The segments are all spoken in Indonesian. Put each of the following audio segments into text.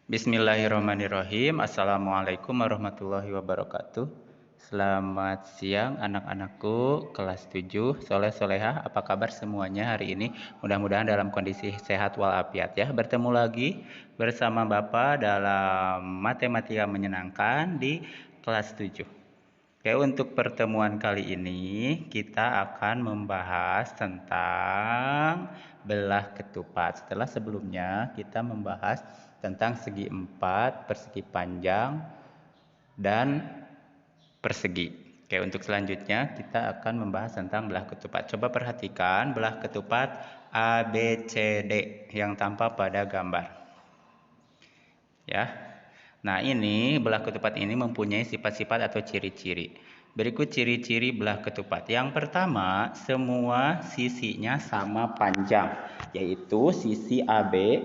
Bismillahirrahmanirrahim. Assalamualaikum warahmatullahi wabarakatuh. Selamat siang anak-anakku kelas 7 Soleh Solehah. Apa kabar semuanya hari ini? Mudah-mudahan dalam kondisi sehat walafiat ya. Bertemu lagi bersama Bapak dalam matematika menyenangkan di kelas 7. Oke, untuk pertemuan kali ini kita akan membahas tentang belah ketupat. Setelah sebelumnya kita membahas tentang segi empat, persegi panjang, dan persegi. Oke, untuk selanjutnya kita akan membahas tentang belah ketupat. Coba perhatikan belah ketupat ABCD yang tampak pada gambar. Ya. Nah, ini belah ketupat ini mempunyai sifat-sifat atau ciri-ciri. Berikut ciri-ciri belah ketupat. Yang pertama, semua sisinya sama panjang, yaitu sisi AB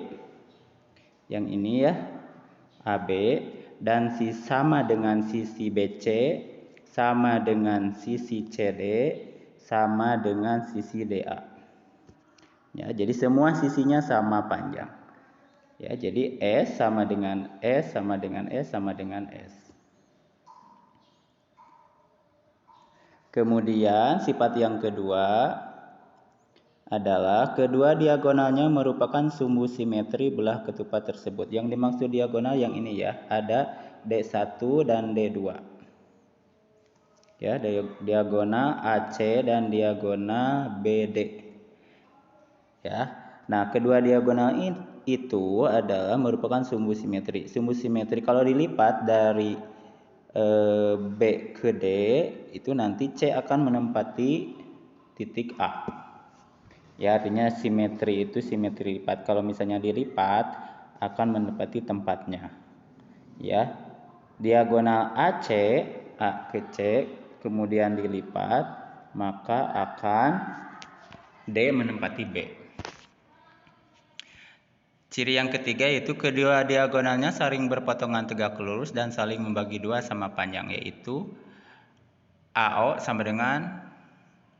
yang ini ya, AB, dan sama dengan sisi BC, sama dengan sisi CD, sama dengan sisi DA. Ya, jadi semua sisinya sama panjang. Ya, jadi S sama dengan S sama dengan S sama dengan S. Kemudian sifat yang kedua adalah kedua diagonalnya merupakan sumbu simetri belah ketupat tersebut. Yang dimaksud diagonal yang ini ya, ada D1 dan D2. Ya, diagonal AC dan diagonal BD. Ya. Nah, kedua diagonal itu adalah merupakan sumbu simetri. Sumbu simetri kalau dilipat dari B ke D, itu nanti C akan menempati titik A. Ya, artinya simetri itu simetri lipat. Kalau misalnya dilipat akan menempati tempatnya. Ya. Diagonal AC A ke C kemudian dilipat, maka akan D menempati B. Ciri yang ketiga yaitu kedua diagonalnya saling berpotongan tegak lurus dan saling membagi dua sama panjang, yaitu AO sama dengan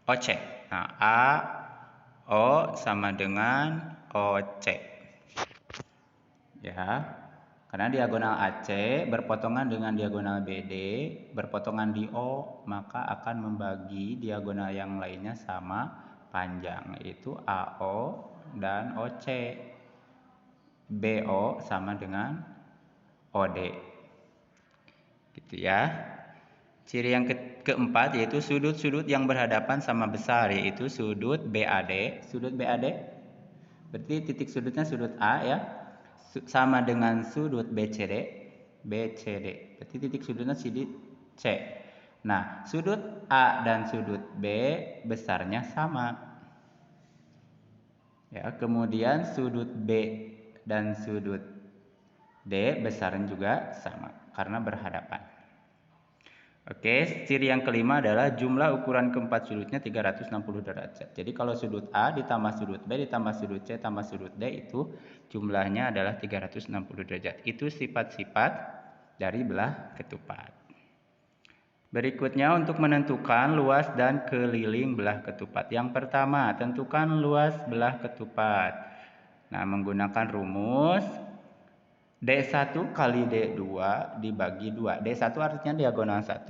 OC. Nah, AO sama dengan OC. Ya, karena diagonal AC berpotongan dengan diagonal BD, berpotongan di O, maka akan membagi diagonal yang lainnya sama panjang, yaitu AO dan OC. BO sama dengan OD. Gitu ya. Ciri yang keempat yaitu sudut-sudut yang berhadapan sama besar, yaitu sudut BAD. Sudut BAD berarti titik sudutnya sudut A ya. Sama dengan sudut BCD. BCD. Berarti titik sudutnya sudut C. Nah, sudut A dan sudut B besarnya sama. Ya, kemudian sudut B dan sudut D besarnya juga sama karena berhadapan. Oke, ciri yang kelima adalah jumlah ukuran keempat sudutnya 360 derajat. Jadi kalau sudut A ditambah sudut B ditambah sudut C tambah sudut D itu jumlahnya adalah 360 derajat. Itu sifat-sifat dari belah ketupat. Berikutnya untuk menentukan luas dan keliling belah ketupat. Yang pertama, tentukan luas belah ketupat. Nah, menggunakan rumus D1 kali D2 dibagi 2. D1 artinya diagonal 1,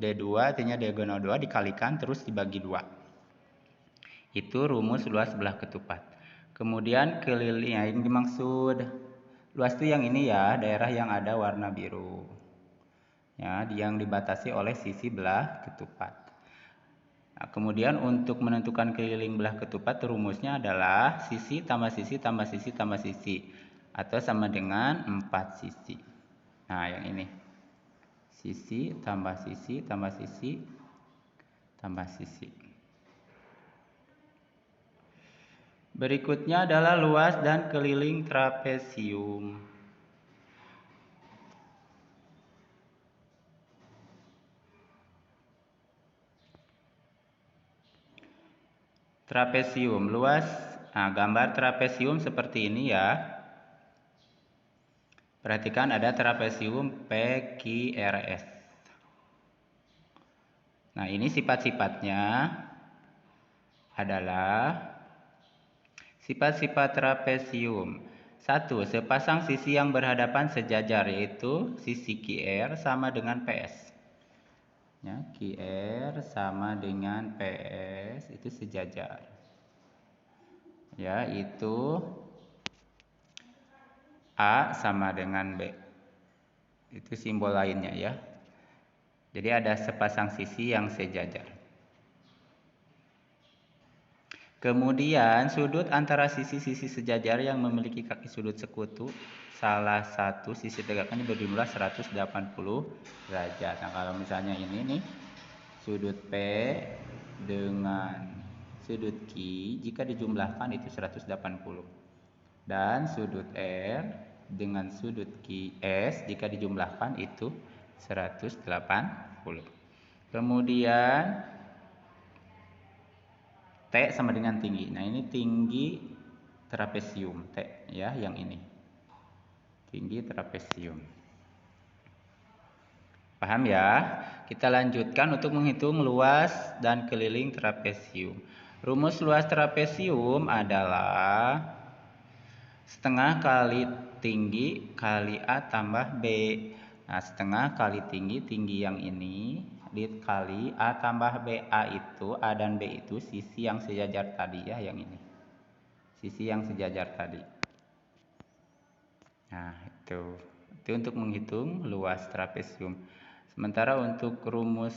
D2 artinya diagonal 2 dikalikan terus dibagi 2. Itu rumus luas belah ketupat. Kemudian keliling, yang dimaksud luas itu yang ini ya, daerah yang ada warna biru. Ya, yang dibatasi oleh sisi belah ketupat. Nah, kemudian untuk menentukan keliling belah ketupat rumusnya adalah sisi tambah sisi tambah sisi tambah sisi atau sama dengan 4 sisi. Nah, yang ini. Sisi tambah sisi tambah sisi tambah sisi. Berikutnya adalah luas dan keliling trapesium. Trapesium luas. Nah, gambar trapesium seperti ini ya. Perhatikan ada trapesium PQRS. Nah, ini sifat-sifatnya adalah sifat-sifat trapesium. 1. Sepasang sisi yang berhadapan sejajar, yaitu sisi QR sama dengan PS. Ya, QR sama dengan PS itu sejajar. Ya, itu A sama dengan B. Itu simbol lainnya ya. Jadi ada sepasang sisi yang sejajar. Kemudian sudut antara sisi-sisi sejajar yang memiliki kaki sudut sekutu, salah satu sisi tegaknya berjumlah 180 derajat. Nah, kalau misalnya ini nih, sudut P dengan sudut Q jika dijumlahkan itu 180. Dan sudut R dengan sudut QS jika dijumlahkan itu 180. Kemudian T sama dengan tinggi. Nah, ini tinggi trapesium T ya, yang ini. Tinggi trapesium. Paham ya? Kita lanjutkan untuk menghitung luas dan keliling trapesium. Rumus luas trapesium adalah setengah kali tinggi kali A tambah B. Nah, setengah kali tinggi yang ini dikali A tambah B. A itu, A dan B itu sisi yang sejajar tadi ya, yang ini. Sisi yang sejajar tadi. Nah, itu untuk menghitung luas trapesium. Sementara untuk rumus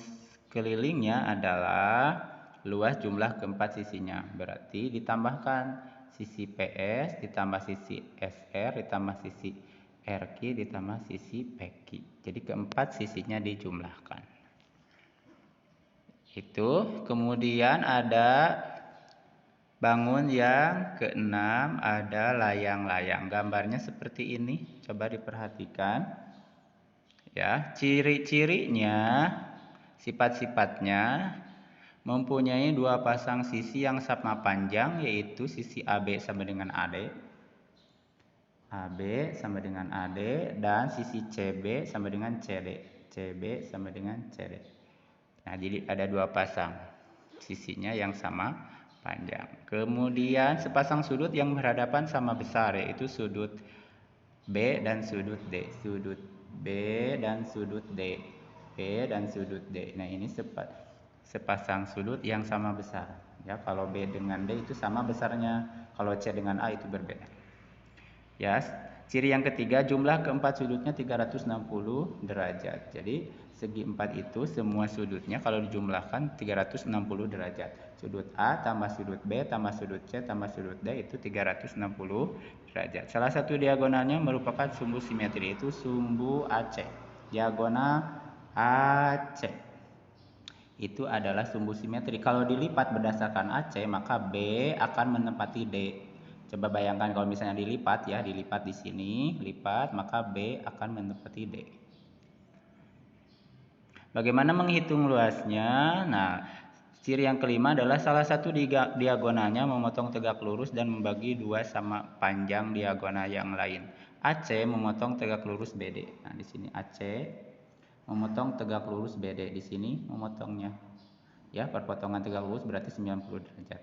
kelilingnya adalah luas jumlah keempat sisinya. Berarti ditambahkan sisi PS, ditambah sisi SR, ditambah sisi RQ, ditambah sisi PQ. Jadi keempat sisinya dijumlahkan. Itu. Kemudian ada bangun yang keenam, ada layang-layang. Gambarnya seperti ini. Coba diperhatikan. Ya, ciri-cirinya, sifat-sifatnya mempunyai dua pasang sisi yang sama panjang, yaitu sisi AB sama dengan AD. AB sama dengan AD dan sisi CB sama dengan CD. CB sama dengan CD. Nah, jadi ada dua pasang sisinya yang sama panjang. Kemudian sepasang sudut yang berhadapan sama besar, yaitu sudut B dan sudut D. Sudut B dan sudut D. B dan sudut D. Nah, ini sepasang sudut yang sama besar. Ya, kalau B dengan D itu sama besarnya. Kalau C dengan A itu berbeda. Ya, ciri yang ketiga, jumlah keempat sudutnya 360 derajat. Jadi segi 4 itu semua sudutnya kalau dijumlahkan 360 derajat. Sudut A tambah sudut B tambah sudut C tambah sudut D itu 360 derajat. Salah satu diagonalnya merupakan sumbu simetri, itu sumbu AC. Diagonal AC itu adalah sumbu simetri. Kalau dilipat berdasarkan AC, maka B akan menempati D. Coba bayangkan kalau misalnya dilipat ya, dilipat di sini, lipat, maka B akan menempati D. Bagaimana menghitung luasnya? Nah, ciri yang kelima adalah salah satu diagonalnya memotong tegak lurus dan membagi dua sama panjang diagonal yang lain. AC memotong tegak lurus BD. Nah, di sini AC memotong tegak lurus BD, di sini memotongnya. Ya, perpotongan tegak lurus berarti 90 derajat.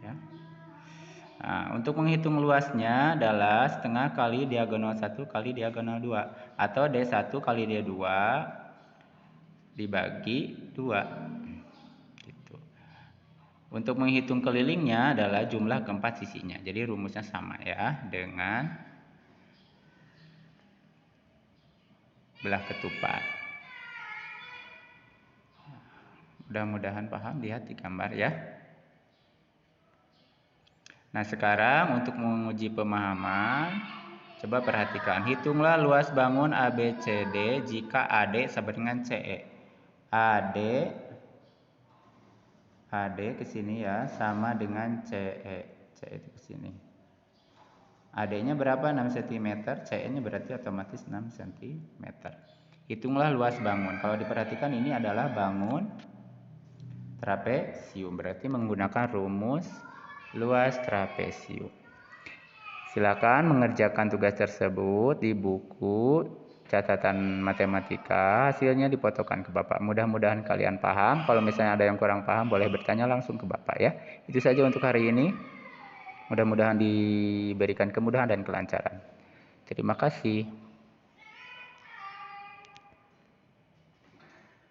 Ya. Nah, untuk menghitung luasnya adalah setengah kali diagonal 1 kali diagonal 2 atau D1 kali D2 dibagi 2. Gitu. Untuk menghitung kelilingnya adalah jumlah keempat sisinya. Jadi rumusnya sama ya, dengan belah ketupat. Mudah-mudahan paham, lihat di gambar ya. Nah, sekarang untuk menguji pemahaman, coba perhatikan. Hitunglah luas bangun ABCD jika AD sama dengan CE. AD ke sini ya, sama dengan CE. CE itu ke sini. AD-nya berapa? 6 cm, CE-nya berarti otomatis 6 cm. Hitunglah luas bangun. Kalau diperhatikan ini adalah bangun trapesium, berarti menggunakan rumus luas trapesium. Silakan mengerjakan tugas tersebut di buku catatan matematika. Hasilnya difotokan ke Bapak. Mudah-mudahan kalian paham. Kalau misalnya ada yang kurang paham, boleh bertanya langsung ke Bapak ya. Itu saja untuk hari ini. Mudah-mudahan diberikan kemudahan dan kelancaran. Terima kasih.